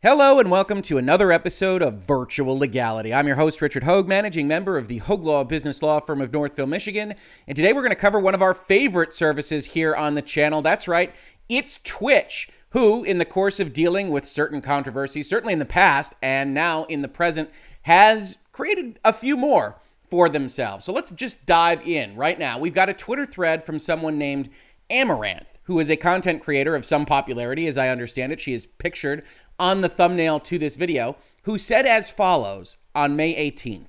Hello and welcome to another episode of Virtual Legality. I'm your host, Richard Hogue, managing member of the Hogue Law business law firm of Northville, Michigan. And today we're going to cover one of our favorite services here on the channel. That's right, it's Twitch, who in the course of dealing with certain controversies, certainly in the past and now in the present, has created a few more for themselves. So let's just dive in right now. We've got a Twitter thread from someone named Amaranth, who is a content creator of some popularity, as I understand it. She is pictured on the thumbnail to this video, who said as follows on May 18th.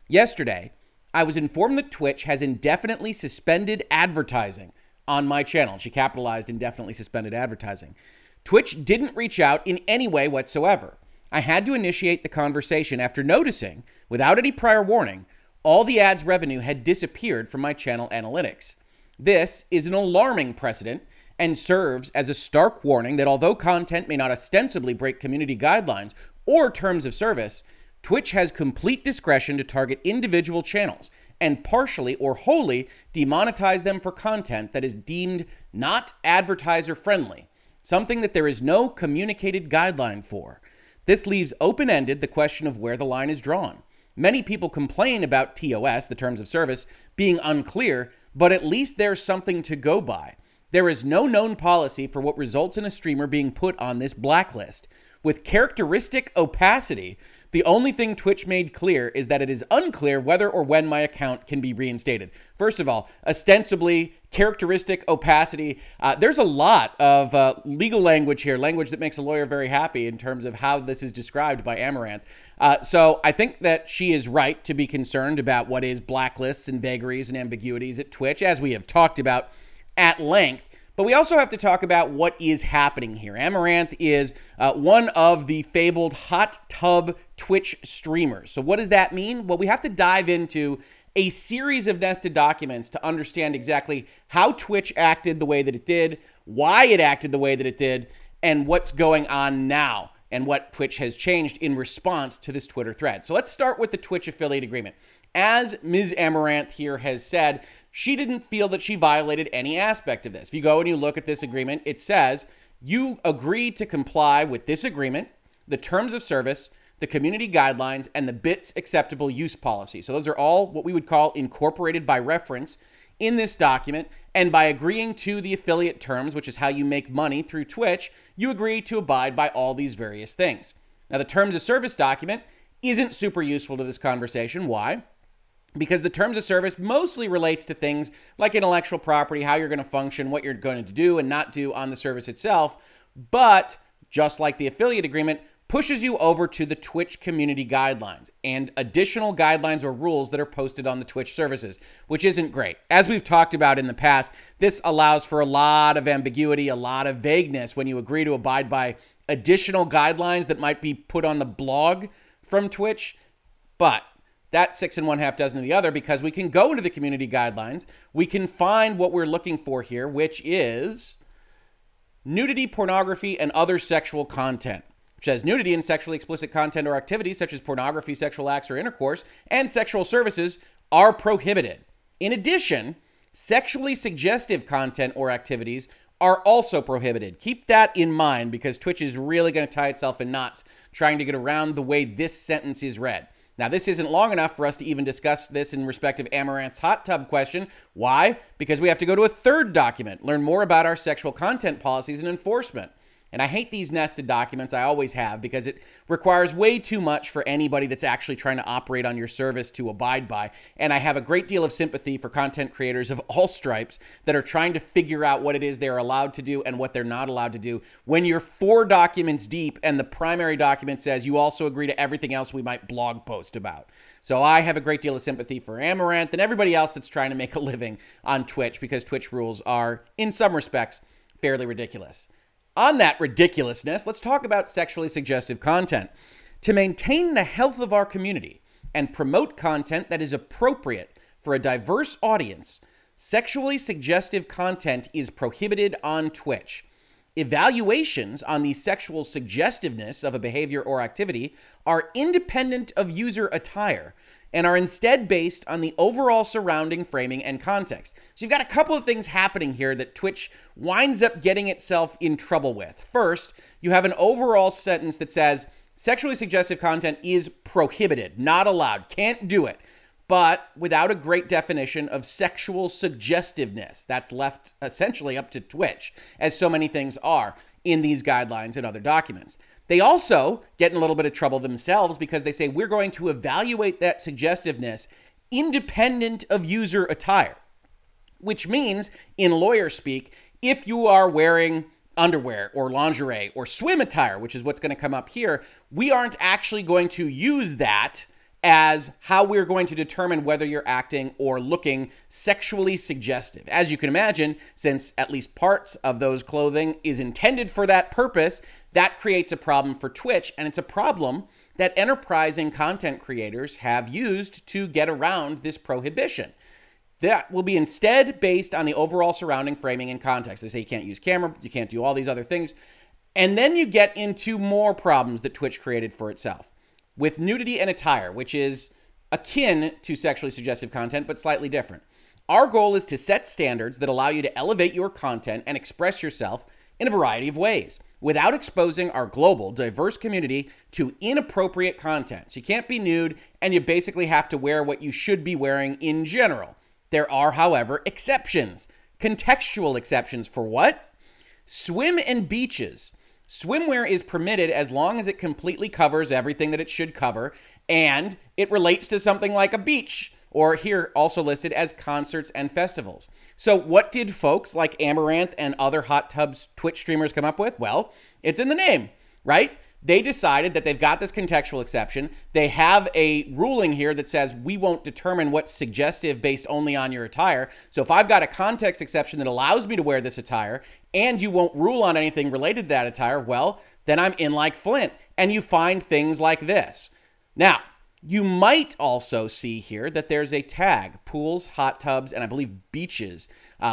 Yesterday, I was informed that Twitch has indefinitely suspended advertising on my channel. She capitalized indefinitely suspended advertising. Twitch didn't reach out in any way whatsoever. I had to initiate the conversation after noticing, without any prior warning, all the ads revenue had disappeared from my channel analytics. This is an alarming precedent and serves as a stark warning that although content may not ostensibly break community guidelines or terms of service, Twitch has complete discretion to target individual channels and partially or wholly demonetize them for content that is deemed not advertiser-friendly, something that there is no communicated guideline for. This leaves open-ended the question of where the line is drawn. Many people complain about TOS, the terms of service, being unclear, but at least there's something to go by. There is no known policy for what results in a streamer being put on this blacklist. With characteristic opacity, the only thing Twitch made clear is that it is unclear whether or when my account can be reinstated. First of all, ostensibly, characteristic opacity. There's a lot of legal language here, language that makes a lawyer very happy in terms of how this is described by Amaranth. So I think that she is right to be concerned about what is blacklists and vagaries and ambiguities at Twitch, as we have talked about at length. But we also have to talk about what is happening here. Amaranth is one of the fabled hot tub Twitch streamers. So what does that mean? Well, we have to dive into a series of nested documents to understand exactly how Twitch acted the way that it did, why it acted the way that it did, and what's going on now, and what Twitch has changed in response to this Twitter thread. So let's start with the Twitch affiliate agreement. As Ms. Amaranth here has said, she didn't feel that she violated any aspect of this. If you go and you look at this agreement, it says you agree to comply with this agreement, the terms of service, the community guidelines, and the BITS acceptable use policy. So those are all what we would call incorporated by reference in this document. And by agreeing to the affiliate terms, which is how you make money through Twitch, you agree to abide by all these various things. Now, the terms of service document isn't super useful to this conversation. Why? Because the terms of service mostly relates to things like intellectual property, how you're going to function, what you're going to do and not do on the service itself. But just like the affiliate agreement, pushes you over to the Twitch community guidelines and additional guidelines or rules that are posted on the Twitch services, which isn't great. As we've talked about in the past, this allows for a lot of ambiguity, a lot of vagueness when you agree to abide by additional guidelines that might be put on the blog from Twitch. But that's 6 1/2 dozen of the other, because we can go into the community guidelines. We can find what we're looking for here, which is nudity, pornography, and other sexual content, which says nudity and sexually explicit content or activities such as pornography, sexual acts or intercourse, and sexual services are prohibited. In addition, sexually suggestive content or activities are also prohibited. Keep that in mind, because Twitch is really going to tie itself in knots trying to get around the way this sentence is read. Now, this isn't long enough for us to even discuss this in respect of Amaranth's hot tub question. Why? Because we have to go to a third document, learn more about our sexual content policies and enforcement. And I hate these nested documents. I always have, because it requires way too much for anybody that's actually trying to operate on your service to abide by. And I have a great deal of sympathy for content creators of all stripes that are trying to figure out what it is they're allowed to do and what they're not allowed to do. When you're 4 documents deep and the primary document says you also agree to everything else we might blog post about. So I have a great deal of sympathy for Amaranth and everybody else that's trying to make a living on Twitch, because Twitch rules are, in some respects, fairly ridiculous. On that ridiculousness, let's talk about sexually suggestive content. To maintain the health of our community and promote content that is appropriate for a diverse audience, sexually suggestive content is prohibited on Twitch. Evaluations on the sexual suggestiveness of a behavior or activity are independent of user attire and are instead based on the overall surrounding framing and context. So you've got a couple of things happening here that Twitch winds up getting itself in trouble with. First, you have an overall sentence that says, sexually suggestive content is prohibited, not allowed, can't do it, but without a great definition of sexual suggestiveness. That's left essentially up to Twitch, as so many things are in these guidelines and other documents. They also get in a little bit of trouble themselves because they say we're going to evaluate that suggestiveness independent of user attire, which means in lawyer speak, if you are wearing underwear or lingerie or swim attire, which is what's going to come up here, we aren't actually going to use that as how we're going to determine whether you're acting or looking sexually suggestive. As you can imagine, since at least parts of those clothing is intended for that purpose, that creates a problem for Twitch, and it's a problem that enterprising content creators have used to get around this prohibition. That will be instead based on the overall surrounding framing and context. They say you can't use camera, you can't do all these other things. And then you get into more problems that Twitch created for itself with nudity and attire, which is akin to sexually suggestive content, but slightly different. Our goal is to set standards that allow you to elevate your content and express yourself in a variety of ways without exposing our global, diverse community to inappropriate content. So you can't be nude, and you basically have to wear what you should be wearing in general. There are, however, exceptions. Contextual exceptions for what? Swim and beaches. Swimwear is permitted as long as it completely covers everything that it should cover, and it relates to something like a beach, or here also listed as concerts and festivals. So what did folks like Amouranth and other hot tubs Twitch streamers come up with? Well, it's in the name, right? They decided that they've got this contextual exception. They have a ruling here that says we won't determine what's suggestive based only on your attire. So if I've got a context exception that allows me to wear this attire and you won't rule on anything related to that attire, well, then I'm in like Flint. And you find things like this. Now, you might also see here that there's a tag, pools, hot tubs, and I believe beaches,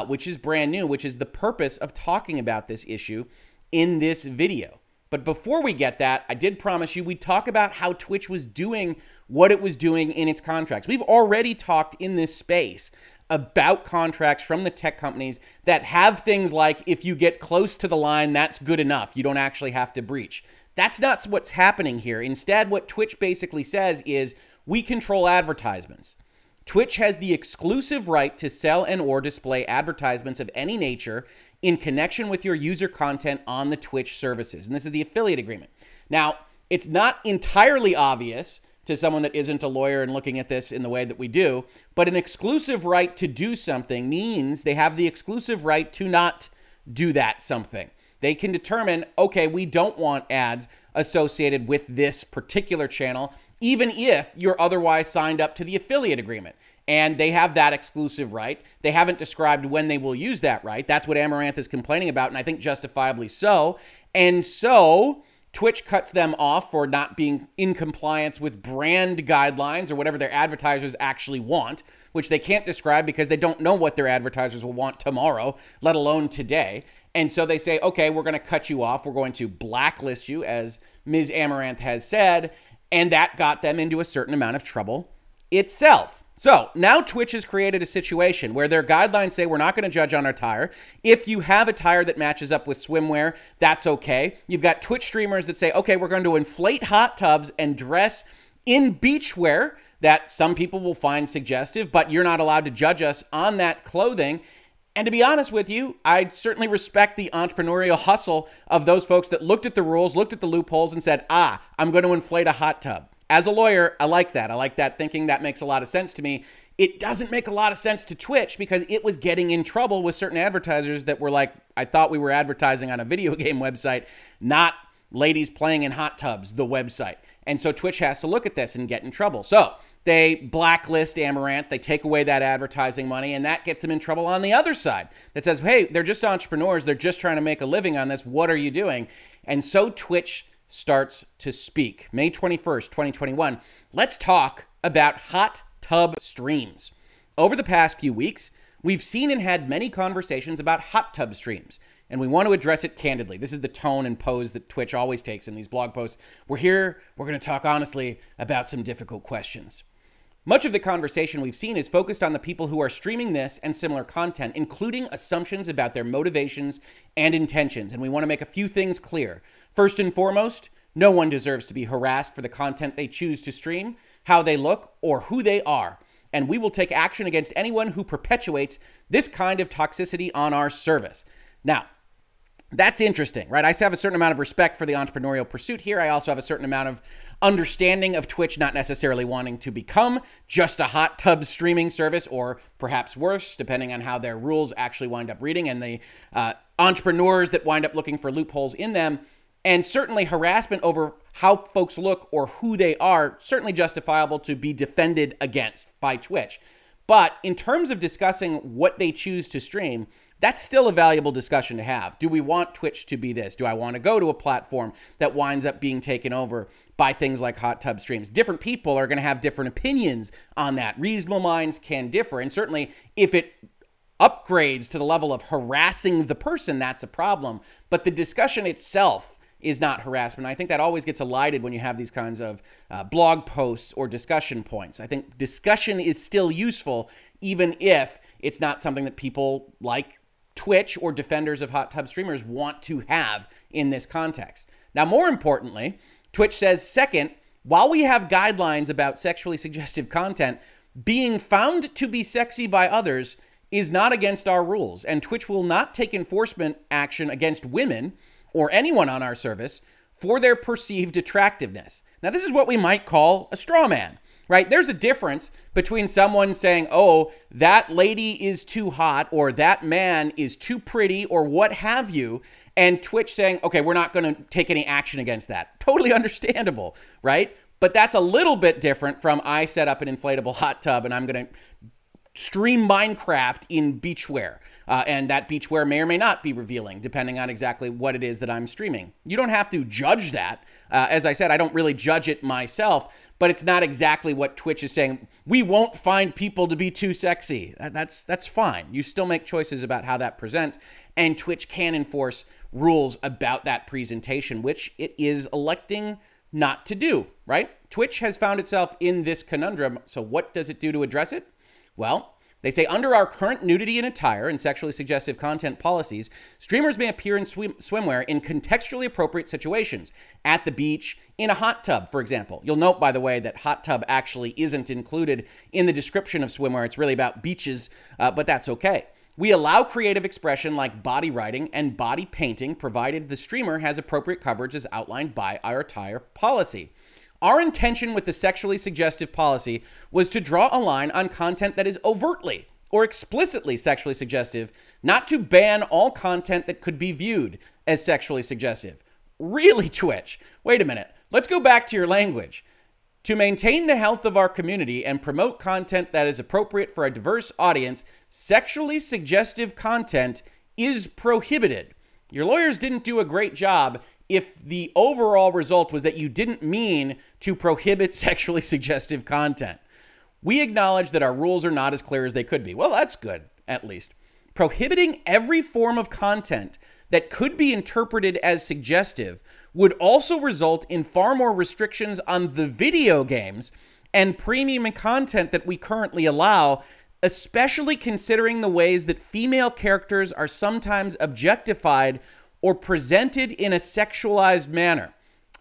which is brand new, which is the purpose of talking about this issue in this video. But before we get that, I did promise you we'd talk about how Twitch was doing what it was doing in its contracts. We've already talked in this space about contracts from the tech companies that have things like if you get close to the line, that's good enough. You don't actually have to breach. That's not what's happening here. Instead, what Twitch basically says is we control advertisements. Twitch has the exclusive right to sell and or display advertisements of any nature in connection with your user content on the Twitch services. And this is the affiliate agreement. Now, it's not entirely obvious to someone that isn't a lawyer and looking at this in the way that we do, but an exclusive right to do something means they have the exclusive right to not do that something. They can determine, okay, we don't want ads associated with this particular channel, even if you're otherwise signed up to the affiliate agreement. And they have that exclusive right. They haven't described when they will use that right. That's what Amouranth is complaining about, and I think justifiably so. And so Twitch cuts them off for not being in compliance with brand guidelines or whatever their advertisers actually want, which they can't describe because they don't know what their advertisers will want tomorrow, let alone today. And so they say, okay, we're going to cut you off. We're going to blacklist you, as Ms. Amouranth has said. And that got them into a certain amount of trouble itself. So now Twitch has created a situation where their guidelines say we're not going to judge on attire. If you have attire that matches up with swimwear, that's okay. You've got Twitch streamers that say, okay, we're going to inflate hot tubs and dress in beachwear that some people will find suggestive, but you're not allowed to judge us on that clothing. And to be honest with you, I certainly respect the entrepreneurial hustle of those folks that looked at the rules, looked at the loopholes, and said, I'm going to inflate a hot tub. As a lawyer, I like that. I like that thinking. That makes a lot of sense to me. It doesn't make a lot of sense to Twitch because it was getting in trouble with certain advertisers that were like, I thought we were advertising on a video game website, not ladies playing in hot tubs, the website. And so Twitch has to look at this and get in trouble. So they blacklist Amouranth, they take away that advertising money, and that gets them in trouble on the other side that says, hey, they're just entrepreneurs. They're just trying to make a living on this. What are you doing? And so Twitch starts to speak. May 21st, 2021. Let's talk about hot tub streams. Over the past few weeks, we've seen and had many conversations about hot tub streams, and we want to address it candidly. This is the tone and pose that Twitch always takes in these blog posts. We're here, we're going to talk honestly about some difficult questions. Much of the conversation we've seen is focused on the people who are streaming this and similar content, including assumptions about their motivations and intentions. And we want to make a few things clear. First and foremost, no one deserves to be harassed for the content they choose to stream, how they look, or who they are. And we will take action against anyone who perpetuates this kind of toxicity on our service. Now, that's interesting, right? I have a certain amount of respect for the entrepreneurial pursuit here. I also have a certain amount of understanding of Twitch not necessarily wanting to become just a hot tub streaming service, or perhaps worse, depending on how their rules actually wind up reading and the entrepreneurs that wind up looking for loopholes in them. And certainly harassment over how folks look or who they are, certainly justifiable to be defended against by Twitch. But in terms of discussing what they choose to stream, that's still a valuable discussion to have. Do we want Twitch to be this? Do I want to go to a platform that winds up being taken over by things like hot tub streams? Different people are going to have different opinions on that. Reasonable minds can differ. And certainly if it upgrades to the level of harassing the person, that's a problem. But the discussion itself is not harassment. I think that always gets elided when you have these kinds of blog posts or discussion points. I think discussion is still useful, even if it's not something that people like Twitch or defenders of hot tub streamers want to have in this context. Now, more importantly, Twitch says, second, while we have guidelines about sexually suggestive content, being found to be sexy by others is not against our rules, and Twitch will not take enforcement action against women or anyone on our service for their perceived attractiveness. Now, this is what we might call a straw man, right? There's a difference between someone saying, oh, that lady is too hot, or that man is too pretty, or what have you, and Twitch saying, okay, we're not going to take any action against that. Totally understandable, right? But that's a little bit different from I set up an inflatable hot tub and I'm going to stream Minecraft in beachwear. And that beachwear may or may not be revealing, depending on exactly what it is that I'm streaming. You don't have to judge that. As I said, I don't really judge it myself, but it's not exactly what Twitch is saying. We won't find people to be too sexy. That's fine. You still make choices about how that presents, and Twitch can enforce rules about that presentation, which it is electing not to do, right? Twitch has found itself in this conundrum, so what does it do to address it? Well, they say, under our current nudity in attire and sexually suggestive content policies, streamers may appear in swimwear in contextually appropriate situations. At the beach, in a hot tub, for example. You'll note, by the way, that hot tub actually isn't included in the description of swimwear. It's really about beaches, but that's okay. We allow creative expression like body writing and body painting, provided the streamer has appropriate coverage as outlined by our attire policy. Our intention with the sexually suggestive policy was to draw a line on content that is overtly or explicitly sexually suggestive, not to ban all content that could be viewed as sexually suggestive. Really, Twitch? Wait a minute. Let's go back to your language. To maintain the health of our community and promote content that is appropriate for a diverse audience, sexually suggestive content is prohibited. Your lawyers didn't do a great job if the overall result was that you didn't mean to prohibit sexually suggestive content. We acknowledge that our rules are not as clear as they could be. Well, that's good, at least. Prohibiting every form of content that could be interpreted as suggestive would also result in far more restrictions on the video games and premium content that we currently allow, especially considering the ways that female characters are sometimes objectified or presented in a sexualized manner.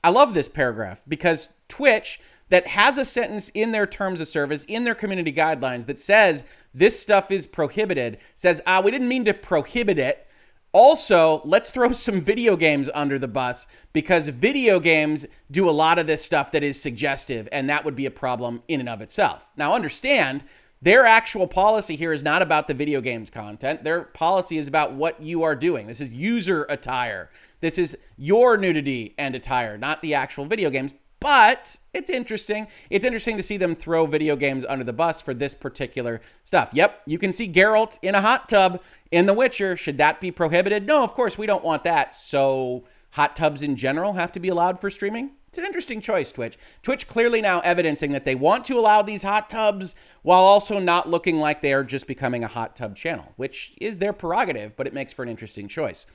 I love this paragraph because Twitch, that has a sentence in their terms of service, in their community guidelines that says this stuff is prohibited, says, we didn't mean to prohibit it. Also, let's throw some video games under the bus because video games do a lot of this stuff that is suggestive, and that would be a problem in and of itself. Now, understand, their actual policy here is not about the video games content. Their policy is about what you are doing. This is user attire. This is your nudity and attire, not the actual video games. But it's interesting. It's interesting to see them throw video games under the bus for this particular stuff. Yep, you can see Geralt in a hot tub in The Witcher. Should that be prohibited? No, of course, we don't want that. So hot tubs in general have to be allowed for streaming? It's an interesting choice, Twitch. Twitch clearly now evidencing that they want to allow these hot tubs while also not looking like they are just becoming a hot tub channel, which is their prerogative, but it makes for an interesting choice.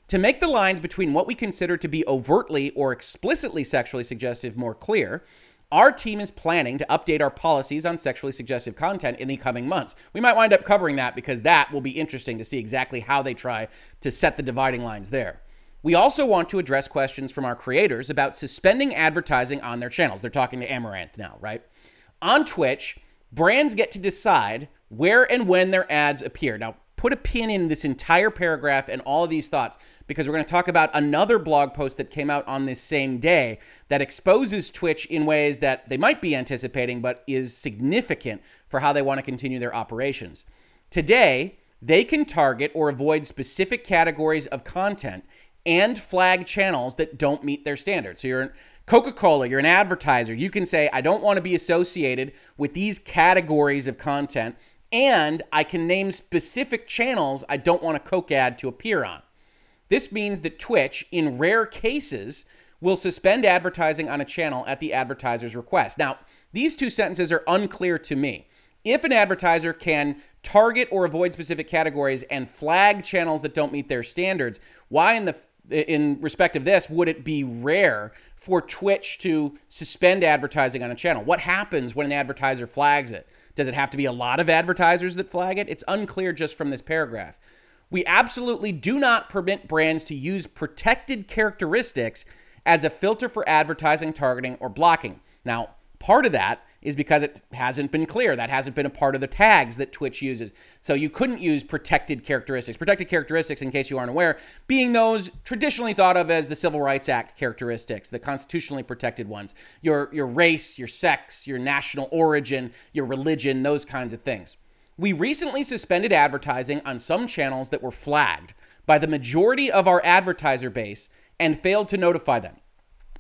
To make the lines between what we consider to be overtly or explicitly sexually suggestive more clear, Our team is planning to update our policies on sexually suggestive content in the coming months. We might wind up covering that because that will be interesting to see exactly how they try to set the dividing lines there. We also want to address questions from our creators about suspending advertising on their channels. They're talking to Amouranth now, right? On Twitch, brands get to decide where and when their ads appear. Now, put a pin in this entire paragraph and all of these thoughts because we're going to talk about another blog post that came out on this same day that exposes Twitch in ways that they might be anticipating but is significant for how they want to continue their operations. Today, they can target or avoid specific categories of content and flag channels that don't meet their standards. So you're Coca-Cola, you're an advertiser. You can say, I don't want to be associated with these categories of content, and I can name specific channels I don't want a Coke ad to appear on. This means that Twitch, in rare cases, will suspend advertising on a channel at the advertiser's request. Now, these two sentences are unclear to me. If an advertiser can target or avoid specific categories and flag channels that don't meet their standards, why in respect of this would it be rare for Twitch to suspend advertising on a channel? What happens when an advertiser flags it? Does it have to be a lot of advertisers that flag it? It's unclear just from this paragraph. We absolutely do not permit brands to use protected characteristics as a filter for advertising, targeting, or blocking. Now, part of that is because it hasn't been clear. That hasn't been a part of the tags that Twitch uses. So you couldn't use protected characteristics. Protected characteristics, in case you aren't aware, being those traditionally thought of as the Civil Rights Act characteristics, the constitutionally protected ones. Your race, your sex, your national origin, your religion, those kinds of things. We recently suspended advertising on some channels that were flagged by the majority of our advertiser base and failed to notify them.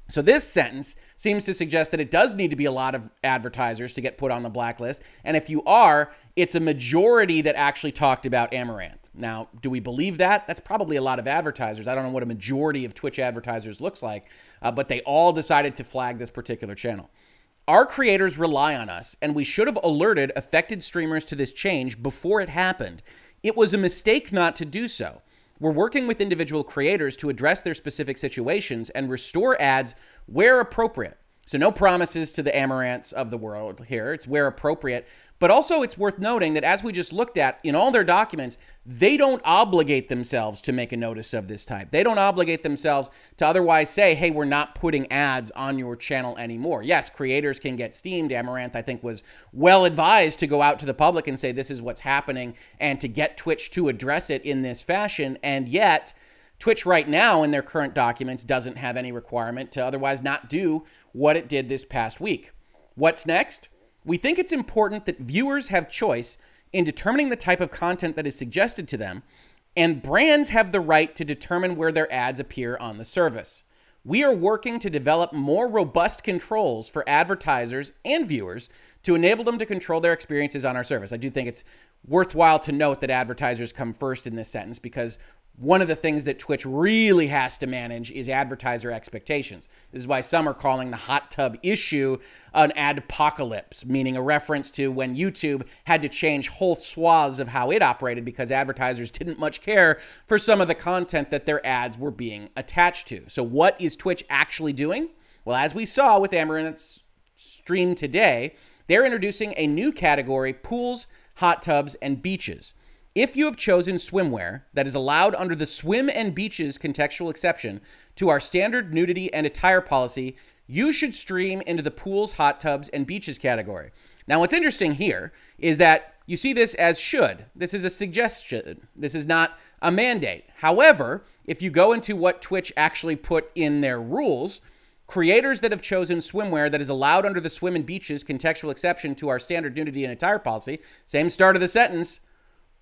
So this sentence seems to suggest that it does need to be a lot of advertisers to get put on the blacklist. And if you are, it's a majority that actually talked about Amouranth. Now, do we believe that? That's probably a lot of advertisers. I don't know what a majority of Twitch advertisers looks like, but they all decided to flag this particular channel. Our creators rely on us, and we should have alerted affected streamers to this change before it happened. It was a mistake not to do so. We're working with individual creators to address their specific situations and restore ads where appropriate. So no promises to the Amouranths of the world here. It's where appropriate. But also it's worth noting that as we just looked at in all their documents, they don't obligate themselves to make a notice of this type. They don't obligate themselves to otherwise say, hey, we're not putting ads on your channel anymore. Yes, creators can get steamed. Amouranth, I think, was well advised to go out to the public and say this is what's happening and to get Twitch to address it in this fashion. And yet Twitch right now in their current documents doesn't have any requirement to otherwise not do what it did this past week. What's next? We think it's important that viewers have choice in determining the type of content that is suggested to them, and brands have the right to determine where their ads appear on the service. We are working to develop more robust controls for advertisers and viewers to enable them to control their experiences on our service. I do think it's worthwhile to note that advertisers come first in this sentence because one of the things that Twitch really has to manage is advertiser expectations. This is why some are calling the hot tub issue an adpocalypse, meaning a reference to when YouTube had to change whole swaths of how it operated because advertisers didn't much care for some of the content that their ads were being attached to. So what is Twitch actually doing? Well, as we saw with Amouranth's stream today, they're introducing a new category, pools, hot tubs, and beaches. If you have chosen swimwear that is allowed under the swim and beaches contextual exception to our standard nudity and attire policy, you should stream into the pools, hot tubs, and beaches category. Now, what's interesting here is that you see this as should. This is a suggestion. This is not a mandate. However, if you go into what Twitch actually put in their rules, creators that have chosen swimwear that is allowed under the swim and beaches contextual exception to our standard nudity and attire policy, same start of the sentence,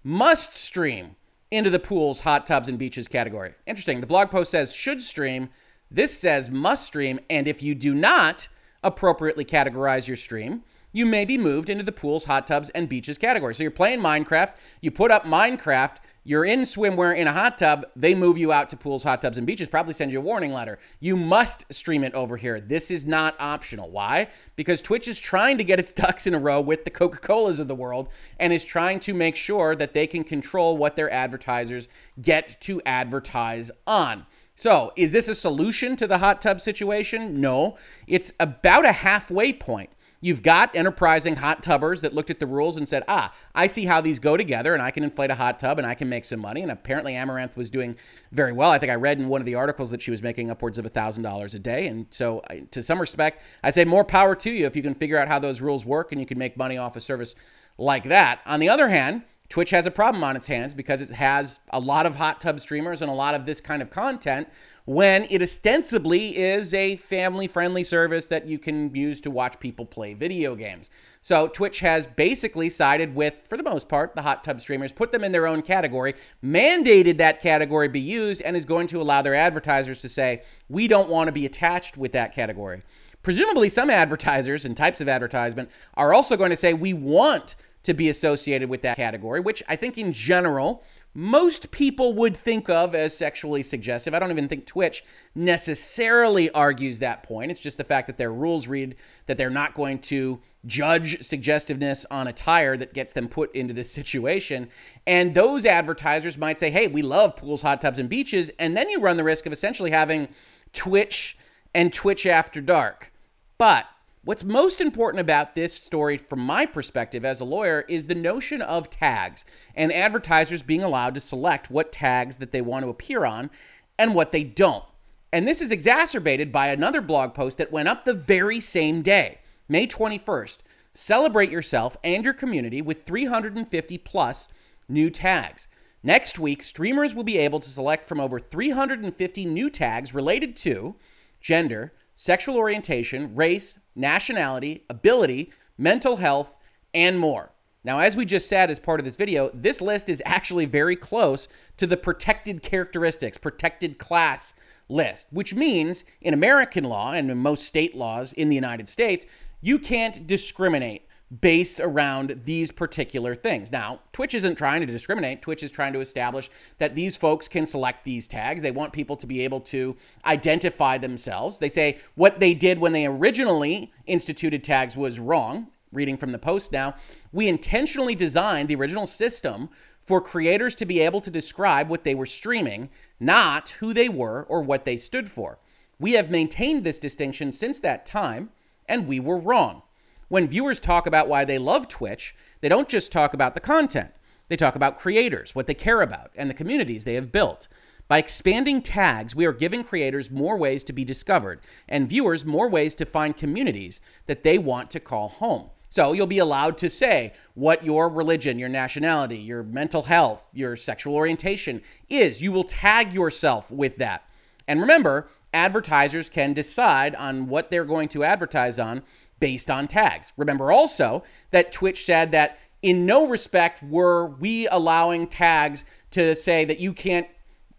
must stream into the pools, hot tubs, and beaches category. Interesting. The blog post says should stream. This says must stream. And if you do not appropriately categorize your stream, you may be moved into the pools, hot tubs, and beaches category. So you're playing Minecraft. You put up Minecraft. You're in swimwear in a hot tub. They move you out to pools, hot tubs, and beaches. Probably send you a warning letter. You must stream it over here. This is not optional. Why? Because Twitch is trying to get its ducks in a row with the Coca-Colas of the world and is trying to make sure that they can control what their advertisers get to advertise on. So, is this a solution to the hot tub situation? No. It's about a halfway point. You've got enterprising hot tubbers that looked at the rules and said, I see how these go together, and I can inflate a hot tub and I can make some money. And apparently Amouranth was doing very well. I think I read in one of the articles that she was making upwards of $1,000 a day. And so to some respect, I say more power to you if you can figure out how those rules work and you can make money off a service like that. On the other hand, Twitch has a problem on its hands because it has a lot of hot tub streamers and a lot of this kind of content when it ostensibly is a family-friendly service that you can use to watch people play video games. So Twitch has basically sided with, for the most part, the hot tub streamers, put them in their own category, mandated that category be used, and is going to allow their advertisers to say, we don't want to be attached with that category. Presumably some advertisers and types of advertisement are also going to say, we want to be associated with that category, which I think in general, most people would think of as sexually suggestive. I don't even think Twitch necessarily argues that point. It's just the fact that their rules read that they're not going to judge suggestiveness on attire that gets them put into this situation. And those advertisers might say, hey, we love pools, hot tubs, and beaches. And then you run the risk of essentially having Twitch and Twitch After Dark. But what's most important about this story from my perspective as a lawyer is the notion of tags and advertisers being allowed to select what tags that they want to appear on and what they don't. And this is exacerbated by another blog post that went up the very same day, May 21st. Celebrate yourself and your community with 350 plus new tags. Next week, streamers will be able to select from over 350 new tags related to gender, sexual orientation, race, nationality, ability, mental health, and more. Now, as we just said as part of this video, this list is actually very close to the protected characteristics, protected class list, which means in American law and in most state laws in the United States, you can't discriminate based around these particular things. Now, Twitch isn't trying to discriminate. Twitch is trying to establish that these folks can select these tags. They want people to be able to identify themselves. They say what they did when they originally instituted tags was wrong. Reading from the post now, we intentionally designed the original system for creators to be able to describe what they were streaming, not who they were or what they stood for. We have maintained this distinction since that time, and we were wrong. When viewers talk about why they love Twitch, they don't just talk about the content. They talk about creators, what they care about, and the communities they have built. By expanding tags, we are giving creators more ways to be discovered and viewers more ways to find communities that they want to call home. So you'll be allowed to say what your religion, your nationality, your mental health, your sexual orientation is. You will tag yourself with that. And remember, advertisers can decide on what they're going to advertise on based on tags. Remember also that Twitch said that in no respect were we allowing tags to say that you can't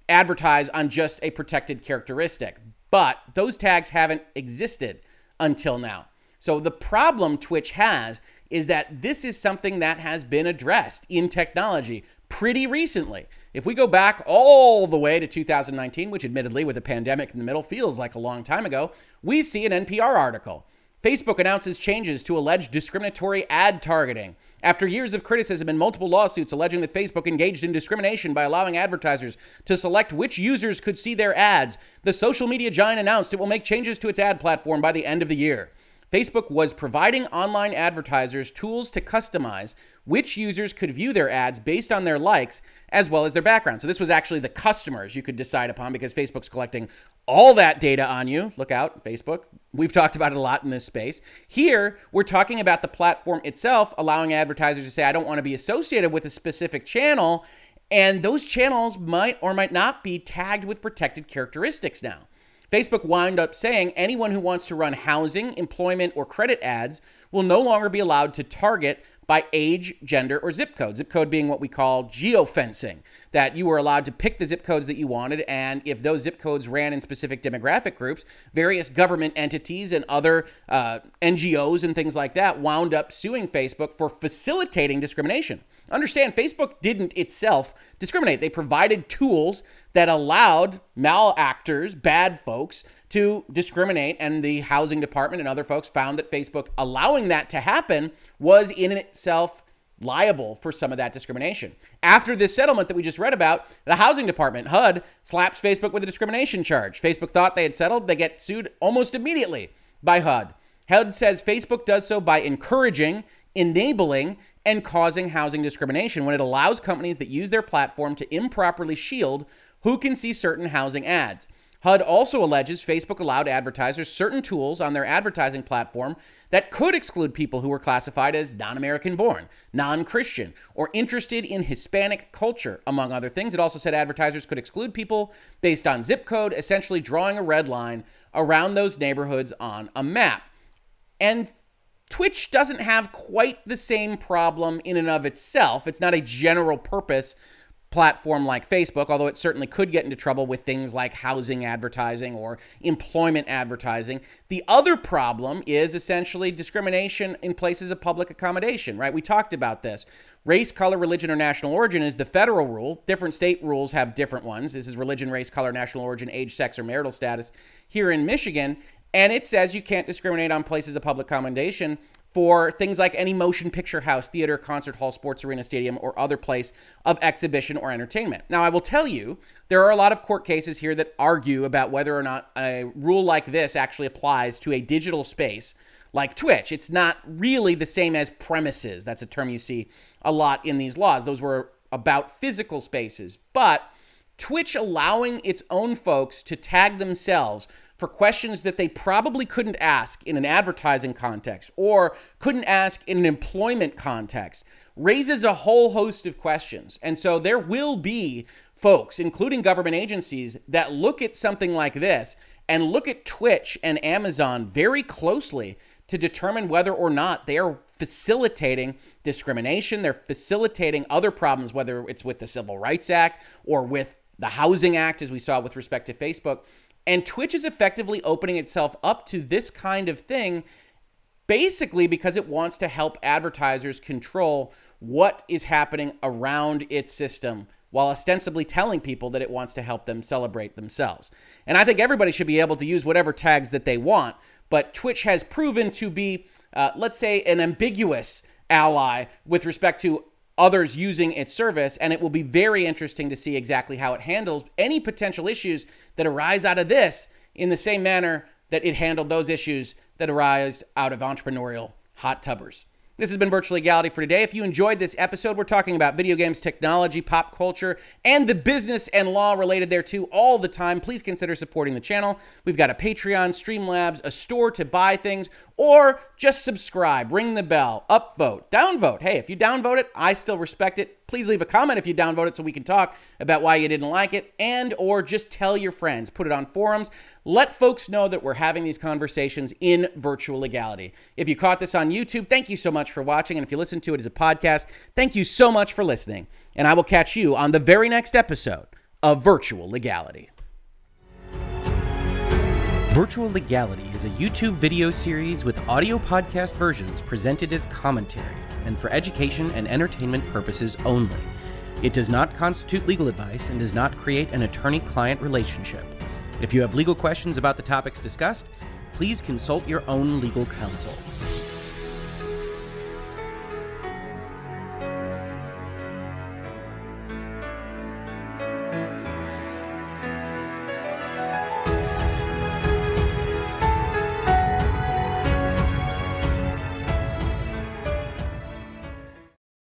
advertise on just a protected characteristic. But those tags haven't existed until now. So the problem Twitch has is that this is something that has been addressed in technology pretty recently. If we go back all the way to 2019, which admittedly with a pandemic in the middle feels like a long time ago, we see an NPR article. Facebook announces changes to alleged discriminatory ad targeting. After years of criticism and multiple lawsuits alleging that Facebook engaged in discrimination by allowing advertisers to select which users could see their ads, the social media giant announced it will make changes to its ad platform by the end of the year. Facebook was providing online advertisers tools to customize which users could view their ads based on their likes as well as their background. So this was actually the customers you could decide upon because Facebook's collecting all that data on you. Look out, Facebook. We've talked about it a lot in this space. Here, we're talking about the platform itself, allowing advertisers to say, I don't want to be associated with a specific channel, and those channels might or might not be tagged with protected characteristics now. Facebook wound up saying anyone who wants to run housing, employment, or credit ads will no longer be allowed to target by age, gender, or zip code. Zip code being what we call geofencing, that you were allowed to pick the zip codes that you wanted, and if those zip codes ran in specific demographic groups, various government entities and other NGOs and things like that wound up suing Facebook for facilitating discrimination. Understand, Facebook didn't itself discriminate. They provided tools that allowed malactors, bad folks, to discriminate, and the housing department and other folks found that Facebook allowing that to happen was in itself liable for some of that discrimination. After this settlement that we just read about, the housing department, HUD, slaps Facebook with a discrimination charge. Facebook thought they had settled. They get sued almost immediately by HUD. HUD says Facebook does so by encouraging, enabling, and causing housing discrimination when it allows companies that use their platform to improperly shield who can see certain housing ads. HUD also alleges Facebook allowed advertisers certain tools on their advertising platform that could exclude people who were classified as non-American born, non-Christian, or interested in Hispanic culture, among other things. It also said advertisers could exclude people based on zip code, essentially drawing a red line around those neighborhoods on a map. And Twitch doesn't have quite the same problem in and of itself. It's not a general purpose platform like Facebook, although it certainly could get into trouble with things like housing advertising or employment advertising. The other problem is essentially discrimination in places of public accommodation, right? We talked about this. Race, color, religion, or national origin is the federal rule. Different state rules have different ones. This is religion, race, color, national origin, age, sex, or marital status here in Michigan. And it says you can't discriminate on places of public accommodation for things like any motion picture house, theater, concert hall, sports arena, stadium, or other place of exhibition or entertainment. Now, I will tell you, there are a lot of court cases here that argue about whether or not a rule like this actually applies to a digital space like Twitch. It's not really the same as premises. That's a term you see a lot in these laws. Those were about physical spaces. But Twitch allowing its own folks to tag themselves for questions that they probably couldn't ask in an advertising context or couldn't ask in an employment context raises a whole host of questions. And so there will be folks, including government agencies, that look at something like this and look at Twitch and Amazon very closely to determine whether or not they are facilitating discrimination. They're facilitating other problems, whether it's with the Civil Rights Act or with the Housing Act, as we saw with respect to Facebook. And Twitch is effectively opening itself up to this kind of thing, basically because it wants to help advertisers control what is happening around its system while ostensibly telling people that it wants to help them celebrate themselves. And I think everybody should be able to use whatever tags that they want, but Twitch has proven to be, let's say, an ambiguous ally with respect to others using its service, and it will be very interesting to see exactly how it handles any potential issues that arise out of this in the same manner that it handled those issues that arise out of entrepreneurial hot tubbers. This has been Virtual Legality for today. If you enjoyed this episode, we're talking about video games, technology, pop culture, and the business and law related thereto all the time. Please consider supporting the channel. We've got a Patreon, Streamlabs, a store to buy things, or just subscribe, ring the bell, upvote, downvote. Hey, if you downvote it, I still respect it. Please leave a comment if you downvote it so we can talk about why you didn't like it, and or just tell your friends. Put it on forums. Let folks know that we're having these conversations in Virtual Legality. If you caught this on YouTube, thank you so much for watching. And if you listen to it as a podcast, thank you so much for listening. And I will catch you on the very next episode of Virtual Legality. Virtual Legality is a YouTube video series with audio podcast versions presented as commentary and for education and entertainment purposes only. It does not constitute legal advice and does not create an attorney-client relationship. If you have legal questions about the topics discussed, please consult your own legal counsel.